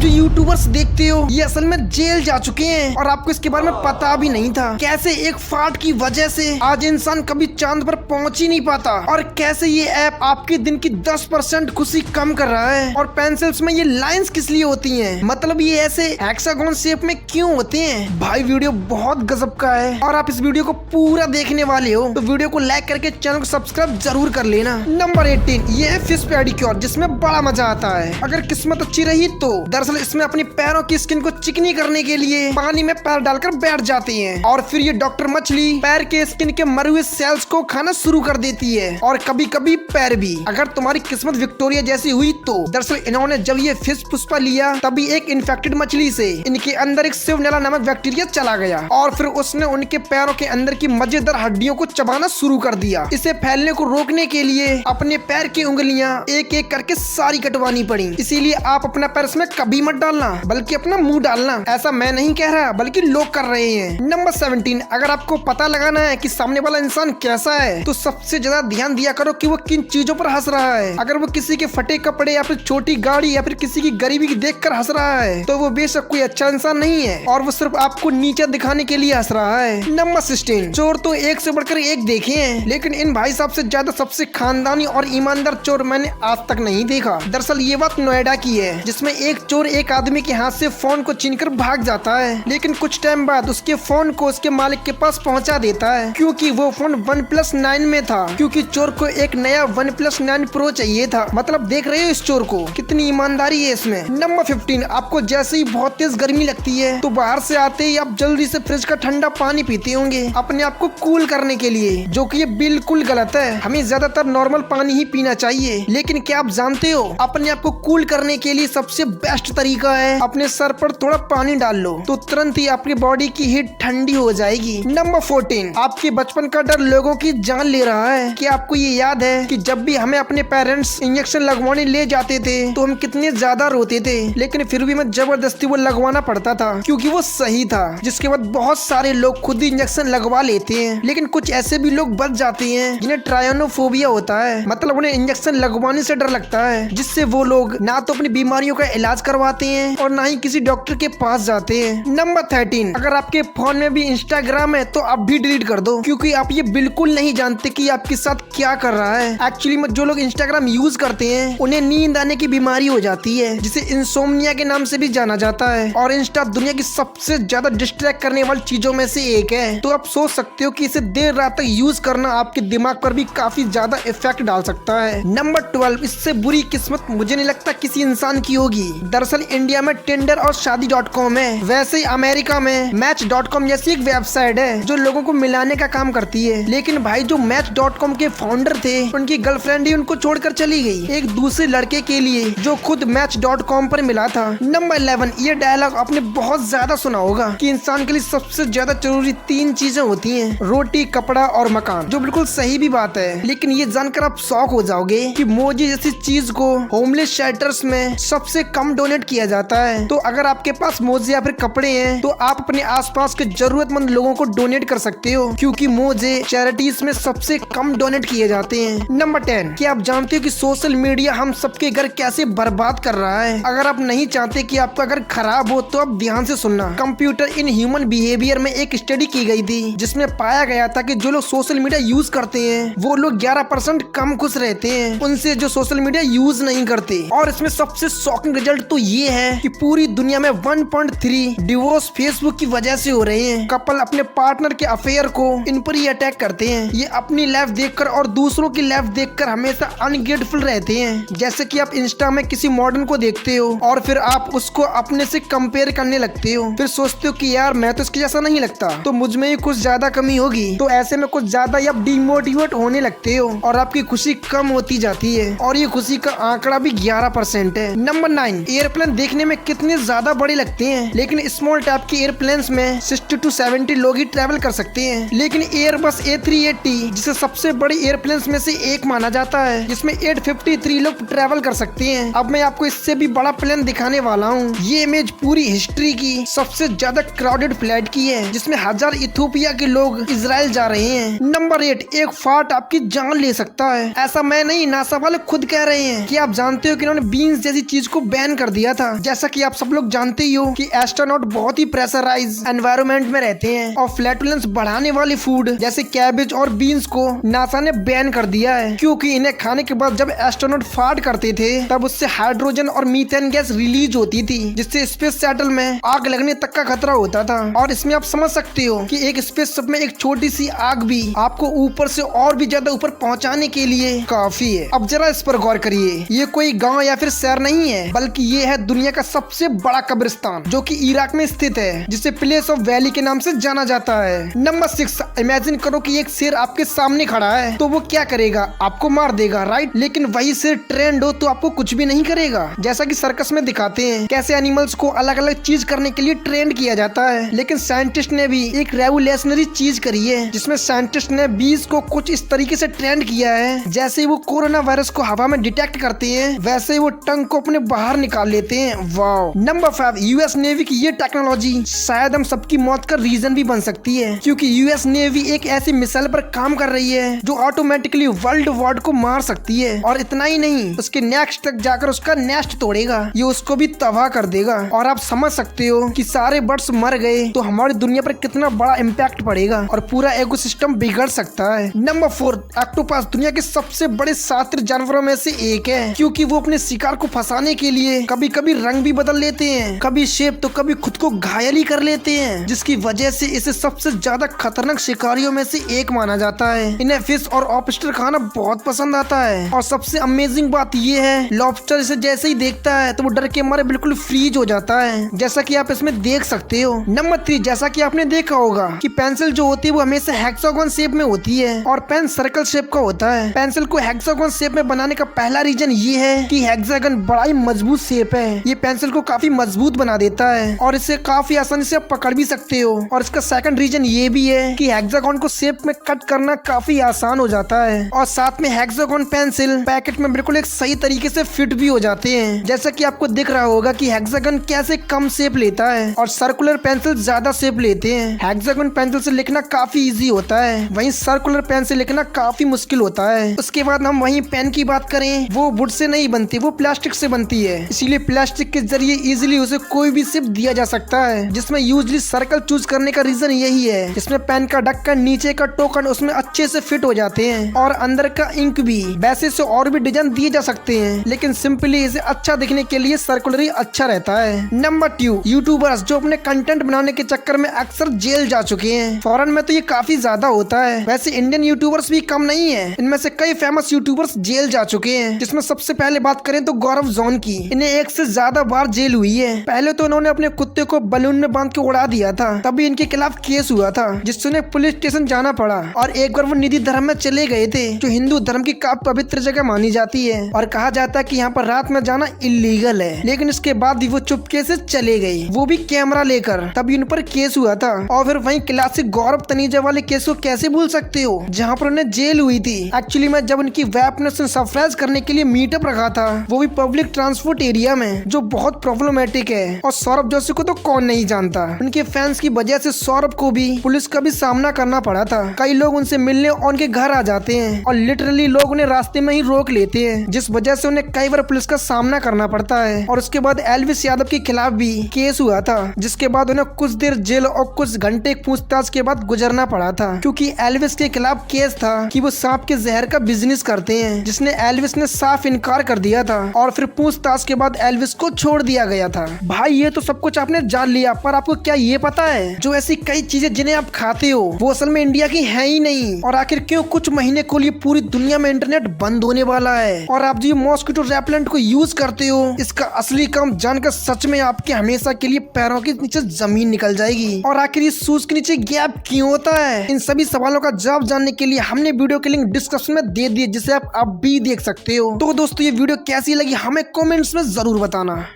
जो यूट्यूबर्स देखते हो ये असल में जेल जा चुके हैं और आपको इसके बारे में पता भी नहीं था। कैसे एक फाट की वजह से आज इंसान कभी चांद पर पहुंच ही नहीं पाता और कैसे ये ऐप आपके दिन की 10% खुशी कम कर रहा है। और पेंसिल्स में ये लाइंस किस लिए होती हैं, मतलब ये ऐसे हेक्सागोन शेप में क्यों होते हैं। भाई वीडियो बहुत गजब का है और आप इस वीडियो को पूरा देखने वाले हो तो वीडियो को लाइक करके चैनल को सब्सक्राइब जरूर कर लेना। नंबर 18 ये है फिश पेडिक्योर, जिसमें बड़ा मजा आता है अगर किस्मत अच्छी रही तो। दरअसल इसमें अपनी पैरों की स्किन को चिकनी करने के लिए पानी में पैर डालकर बैठ जाते हैं और फिर ये डॉक्टर मछली पैर के स्किन के मरे हुए सेल्स को खाना शुरू कर देती है और कभी कभी पैर भी। अगर तुम्हारी किस्मत विक्टोरिया जैसी हुई तो। दरअसल इन्होंने जब ये फिश पुष्पा लिया तभी एक इन्फेक्टेड मछली से इनके अंदर एक सिवनेला नामक बैक्टीरिया चला गया और फिर उसने उनके पैरों के अंदर की मजेदार हड्डियों को चबाना शुरू कर दिया। इसे फैलने को रोकने के लिए अपने पैर की उंगलियां एक एक करके सारी कटवानी पड़ी। इसीलिए आप अपना पैर इसमें कभी मत डालना बल्कि अपना मुंह डालना। ऐसा मैं नहीं कह रहा बल्कि लोग कर रहे हैं। नंबर 17 अगर आपको पता लगाना है कि सामने वाला इंसान कैसा है तो सबसे ज्यादा ध्यान दिया करो कि वो किन चीजों पर हंस रहा है। अगर वो किसी के फटे कपड़े या फिर छोटी गाड़ी या फिर किसी की गरीबी देख कर हंस रहा है तो वो बेशक कोई अच्छा इंसान नहीं है और वो सिर्फ आपको नीचे दिखाने के लिए हंस रहा है। नंबर 16 चोर तो एक से बढ़कर एक देखे हैं लेकिन इन भाई साहब से ज्यादा सबसे खानदानी और ईमानदार चोर मैंने आज तक नहीं देखा। दरअसल ये बात नोएडा की है जिसमें एक चोर एक आदमी के हाथ से फोन को छीनकर भाग जाता है लेकिन कुछ टाइम बाद उसके फोन को उसके मालिक के पास पहुंचा देता है क्योंकि वो फोन OnePlus 9 में था, क्योंकि चोर को एक नया OnePlus 9 Pro चाहिए था। मतलब देख रहे हो इस चोर को कितनी ईमानदारी है इसमें। नंबर 15 आपको जैसे ही बहुत तेज गर्मी लगती है तो बाहर से आते ही आप जल्दी से फ्रिज का ठंडा पानी पीते होंगे अपने आप को कूल करने के लिए, जो कि ये बिल्कुल गलत है। हमें ज्यादातर नॉर्मल पानी ही पीना चाहिए। लेकिन क्या आप जानते हो अपने आप को कूल करने के लिए सबसे बेस्ट तरीका है अपने सर पर थोड़ा पानी डाल लो तो तुरंत ही आपकी बॉडी की हीट ठंडी हो जाएगी। नंबर 14 आपके बचपन का डर लोगों की जान ले रहा है। क्या आपको ये याद है कि जब भी हमें अपने पेरेंट्स इंजेक्शन लगवाने ले जाते थे तो हम कितने ज्यादा रोते थे लेकिन फिर भी हमें जबरदस्ती वो लगवाना पड़ता था क्योंकि वो सही था। जिसके बाद बहुत सारे लोग खुद ही इंजेक्शन लगवा लेते हैं लेकिन कुछ ऐसे भी लोग बच जाते हैं जिन्हें ट्रायोनोफोबिया होता है, मतलब उन्हें इंजेक्शन लगवाने से डर लगता है, जिससे वो लोग ना तो अपनी बीमारियों का इलाज करवाते हैं और ना ही किसी डॉक्टर के पास जाते हैं। नंबर 13 अगर आपके फोन में भी इंस्टाग्राम है तो आप भी डिलीट कर दो क्योंकि आप ये बिल्कुल नहीं जानते कि आपके साथ क्या कर रहा है। एक्चुअली में जो लोग इंस्टाग्राम यूज करते हैं उन्हें नींद आने की बीमारी हो जाती है जिसे इंसोम्निया के नाम से भी जाना जाता है और इंस्टा दुनिया की सबसे ज्यादा डिस्ट्रैक्ट करने वाली चीजों में से एक है। तो आप सोच सकते हो कि इसे देर रात तक यूज करना आपके दिमाग पर भी काफी ज्यादा इफेक्ट डाल सकता है। नंबर 12 इससे बुरी किस्मत मुझे नहीं लगता किसी इंसान की होगी। दरअसल इंडिया में टिंडर और शादी.com है, वैसे ही अमेरिका में मैच.com जैसी एक वेबसाइट है जो लोगों को मिलाने का काम करती है। लेकिन भाई जो मैच.com के फाउंडर थे उनकी गर्लफ्रेंड ही उनको छोड़कर चली गई एक दूसरे लड़के के लिए जो खुद मैच.com पर मिला था। नंबर 11 ये डायलॉग आपने बहुत ज्यादा सुना होगा कि इंसान के लिए सबसे ज्यादा जरूरी 3 चीजें होती हैं, रोटी, कपड़ा और मकान, जो बिल्कुल सही भी बात है। लेकिन ये जानकर आप शॉक हो जाओगे कि मोजी जैसी चीज को होमलेस शेल्टर्स में सबसे कम डोनेट किया जाता है। तो अगर आपके पास मोजे या फिर कपड़े हैं तो आप अपने आसपास के जरूरतमंद लोगों को डोनेट कर सकते हो क्योंकि मोजे चैरिटीज में सबसे कम डोनेट किए जाते हैं। नंबर 10 क्या आप जानते हो कि सोशल मीडिया हम सबके घर कैसे बर्बाद कर रहा है। अगर आप नहीं चाहते कि आपका घर खराब हो तो आप ध्यान से सुनना। कंप्यूटर इन ह्यूमन बिहेवियर में एक स्टडी की गई थी जिसमें पाया गया था कि जो लोग सोशल मीडिया यूज करते हैं वो लोग 11% कम खुश रहते हैं उनसे जो सोशल मीडिया यूज नहीं करते। और इसमें सबसे शॉकिंग रिजल्ट तो ये है कि पूरी दुनिया में 1.3 डिवोर्स फेसबुक की वजह से हो रहे हैं। कपल अपने पार्टनर के अफेयर को इन पर ही अटैक करते हैं। ये अपनी लाइफ देखकर और दूसरों की लाइफ देखकर हमेशा अनग्रेटफुल रहते हैं। जैसे कि आप इंस्टा में किसी मॉडर्न को देखते हो और फिर आप उसको अपने से कंपेयर करने लगते हो, फिर सोचते हो कि यार मैं तो इसके जैसा नहीं लगता तो मुझ में ही कुछ ज्यादा कमी होगी। तो ऐसे में कुछ ज्यादा ही आप डिमोटिवेट होने लगते हो और आपकी खुशी कम होती जाती है और ये खुशी का आंकड़ा भी 11% है। नंबर 9 एयरप्लेन देखने में कितने ज्यादा बड़े लगते हैं लेकिन स्मॉल टाइप के एयरप्लेन्स में 60 to 70 लोग ही ट्रैवल कर सकते हैं। लेकिन एयरबस A380 जिसे सबसे बड़ी एयरप्लेन्स में से एक माना जाता है जिसमें 853 लोग ट्रैवल कर सकते हैं। अब मैं आपको इससे भी बड़ा प्लेन दिखाने वाला हूँ। ये इमेज पूरी हिस्ट्री की सबसे ज्यादा क्राउडेड फ्लाइट की है जिसमें 1000 इथियोपिया के लोग इजराइल जा रहे हैं। नंबर 8 एक फाट आपकी जान ले सकता है। ऐसा मैं नहीं, नासा वाले खुद कह रहे हैं। कि आप जानते हो कि इन्होंने बीन्स जैसी चीज को बैन कर दिया दिया था। जैसा कि आप सब लोग जानते ही हो कि एस्ट्रोनॉट बहुत ही प्रेशराइज एनवायरनमेंट में रहते हैं और फ्लैटुलेंस बढ़ाने वाली फूड जैसे कैबेज और बीन्स को नासा ने बैन कर दिया है, क्योंकि इन्हें खाने के बाद जब एस्ट्रोनॉट फार्ट करते थे तब उससे हाइड्रोजन और मीथेन गैस रिलीज होती थी, जिससे स्पेस शटल में आग लगने तक का खतरा होता था। और इसमें आप समझ सकते हो कि एक स्पेसशिप में एक छोटी सी आग भी आपको ऊपर से और भी ज्यादा ऊपर पहुंचाने के लिए काफी है। अब जरा इस पर गौर करिए, ये कोई गांव या फिर शहर नहीं है, बल्कि ये है दुनिया का सबसे बड़ा कब्रिस्तान जो कि इराक में स्थित है, जिसे प्लेस ऑफ वैली के नाम से जाना जाता है। नंबर 6, इमेजिन करो कि एक शेर आपके सामने खड़ा है, तो वो क्या करेगा? आपको मार देगा, राइट? लेकिन वही शेर ट्रेंड हो तो आपको कुछ भी नहीं करेगा। जैसा कि सर्कस में दिखाते हैं कैसे एनिमल्स को अलग अलग चीज करने के लिए ट्रेंड किया जाता है, लेकिन साइंटिस्ट ने भी एक रेवोल्यूशनरी चीज करी है, जिसमें साइंटिस्ट ने बीज को कुछ इस तरीके से ट्रेंड किया है जैसे वो कोरोना वायरस को हवा में डिटेक्ट करते हैं वैसे ही वो टंग को अपने बाहर निकाल लेते हैं। वाओ। नंबर 5, यूएस नेवी की ये टेक्नोलॉजी शायद हम सबकी मौत का रीजन भी बन सकती है, क्योंकि यूएस नेवी एक ऐसी मिसाइल पर काम कर रही है जो ऑटोमेटिकली वर्ल्ड वॉर को मार सकती है। और इतना ही नहीं, उसके नेक्स्ट तक जाकर उसका नेस्ट तोड़ेगा, ये उसको भी तबाह कर देगा। और आप समझ सकते हो कि सारे बर्ड्स मर गए तो हमारी दुनिया पर कितना बड़ा इम्पैक्ट पड़ेगा और पूरा इकोसिस्टम बिगड़ सकता है। नंबर 4, ऑक्टोपस दुनिया के सबसे बड़े शातिर जानवरों में से एक है, क्योंकि वो अपने शिकार को फंसाने के लिए कभी कभी रंग भी बदल लेते हैं, कभी शेप तो कभी खुद को घायल ही कर लेते हैं, जिसकी वजह से इसे सबसे ज्यादा खतरनाक शिकारियों में से एक माना जाता है। इन्हें फिश और ऑब्स्टर खाना बहुत पसंद आता है। और सबसे अमेजिंग बात ये है, लॉबस्टर इसे जैसे ही देखता है तो वो डर के मारे बिल्कुल फ्रीज हो जाता है, जैसा कि आप इसमें देख सकते हो। नंबर 3, जैसा कि आपने देखा होगा कि पेंसिल जो होती है वो हमेशा हेक्सागोन शेप में होती है और पेन सर्कल शेप का होता है। पेंसिल को हेक्सागोन शेप में बनाने का पहला रीजन ये है कि हेक्सागन बड़ा ही मजबूत शेप है, ये पेंसिल को काफी मजबूत बना देता है और इसे काफी आसानी से आप पकड़ भी सकते हो। और इसका सेकंड रीजन ये भी है कि हेक्सागन को शेप में कट करना काफी आसान हो जाता है और साथ में हेक्सागन पेंसिल पैकेट में बिल्कुल एक सही तरीके से फिट भी हो जाते हैं, जैसा कि आपको दिख रहा होगा कि हेक्सागन कैसे कम शेप लेता है और सर्कुलर पेंसिल ज्यादा शेप लेते हैं। हेक्सागन पेंसिल से लिखना काफी इजी होता है, वहीं सर्कुलर पेन से लिखना काफी मुश्किल होता है। उसके बाद हम वहीं पेन की बात करें, वो वुड से नहीं बनती, वो प्लास्टिक से बनती है, इसीलिए प्लास्टिक के जरिए इजीली उसे कोई भी शेप दिया जा सकता है, जिसमें यूजली सर्कल चूज करने का रीजन यही है, जिसमें पेन का ढक्कन, नीचे का टोकन उसमें अच्छे से फिट हो जाते हैं और अंदर का इंक भी। वैसे से और भी डिजाइन दिए जा सकते हैं, लेकिन सिंपली इसे अच्छा दिखने के लिए सर्कुलर ही अच्छा रहता है। नंबर 2, यूट्यूबर्स जो अपने कंटेंट बनाने के चक्कर में अक्सर जेल जा चुके हैं। फॉरेन में तो ये काफी ज्यादा होता है, वैसे इंडियन यूट्यूबर्स भी कम नहीं है। इनमें से कई फेमस यूट्यूबर्स जेल जा चुके हैं, जिसमें सबसे पहले बात करें तो गौरव जॉन की। इन्हें 1 से ज्यादा बार जेल हुई है। पहले तो इन्होंने अपने कुत्ते को बलून में बांध के उड़ा दिया था, तभी इनके खिलाफ केस हुआ था, जिससे उन्हें पुलिस स्टेशन जाना पड़ा। और एक बार वो निधि धर्म में चले गए थे, जो हिंदू धर्म की काफी पवित्र जगह मानी जाती है और कहा जाता है कि यहाँ पर रात में जाना इलीगल है, लेकिन इसके बाद भी वो चुपके से चले गए, वो भी कैमरा लेकर, तभी उन पर केस हुआ था। और फिर वहीं क्लासिक गौरव तनीजा वाले केस को कैसे भूल सकते हो, जहाँ पर उन्हें जेल हुई थी। एक्चुअली में जब उनकी वेपनेस सरप्राइज करने के लिए मीटअप रखा था, वो भी पब्लिक ट्रांसपोर्ट एरिया में, जो बहुत प्रॉब्लमेटिक है। और सौरभ जोशी को तो कौन नहीं जानता, उनके फैंस की वजह से सौरभ को भी पुलिस का भी सामना करना पड़ा था। कई लोग उनसे मिलने और उनके घर आ जाते हैं और लिटरली लोग उन्हें रास्ते में ही रोक लेते हैं, जिस वजह से उन्हें कई बार पुलिस का सामना करना पड़ता है। और उसके बाद एल्विस यादव के खिलाफ भी केस हुआ था, जिसके बाद उन्हें कुछ देर जेल और कुछ घंटे पूछताछ के बाद गुजरना पड़ा था, क्योंकि एल्विस के खिलाफ केस था कि वो सांप के जहर का बिजनेस करते हैं, जिसने एल्विस ने साफ इनकार कर दिया था। और फिर पूछताछ के बाद एल्विस को छोड़ दिया गया था। भाई ये तो सब कुछ आपने जान लिया, पर आपको क्या ये पता है जो ऐसी कई चीजें जिन्हें आप खाते हो वो असल में इंडिया की है ही नहीं। और आखिर क्यों कुछ महीने को लिए पूरी दुनिया में इंटरनेट बंद होने वाला है। और आप जो मॉस्किटो रेपेलेंट को यूज करते हो, इसका असली काम जानकर सच में आपके हमेशा के लिए पैरों के नीचे जमीन निकल जाएगी। और आखिर इस शूज के नीचे गैप क्यों होता है, इन सभी सवालों का जवाब जानने के लिए हमने वीडियो के लिंक डिस्क्रिप्शन में दे दिए, जिसे आप अब भी देख सकते हो। तो दोस्तों ये वीडियो कैसी लगी हमें कमेंट्स में जरूर बताना।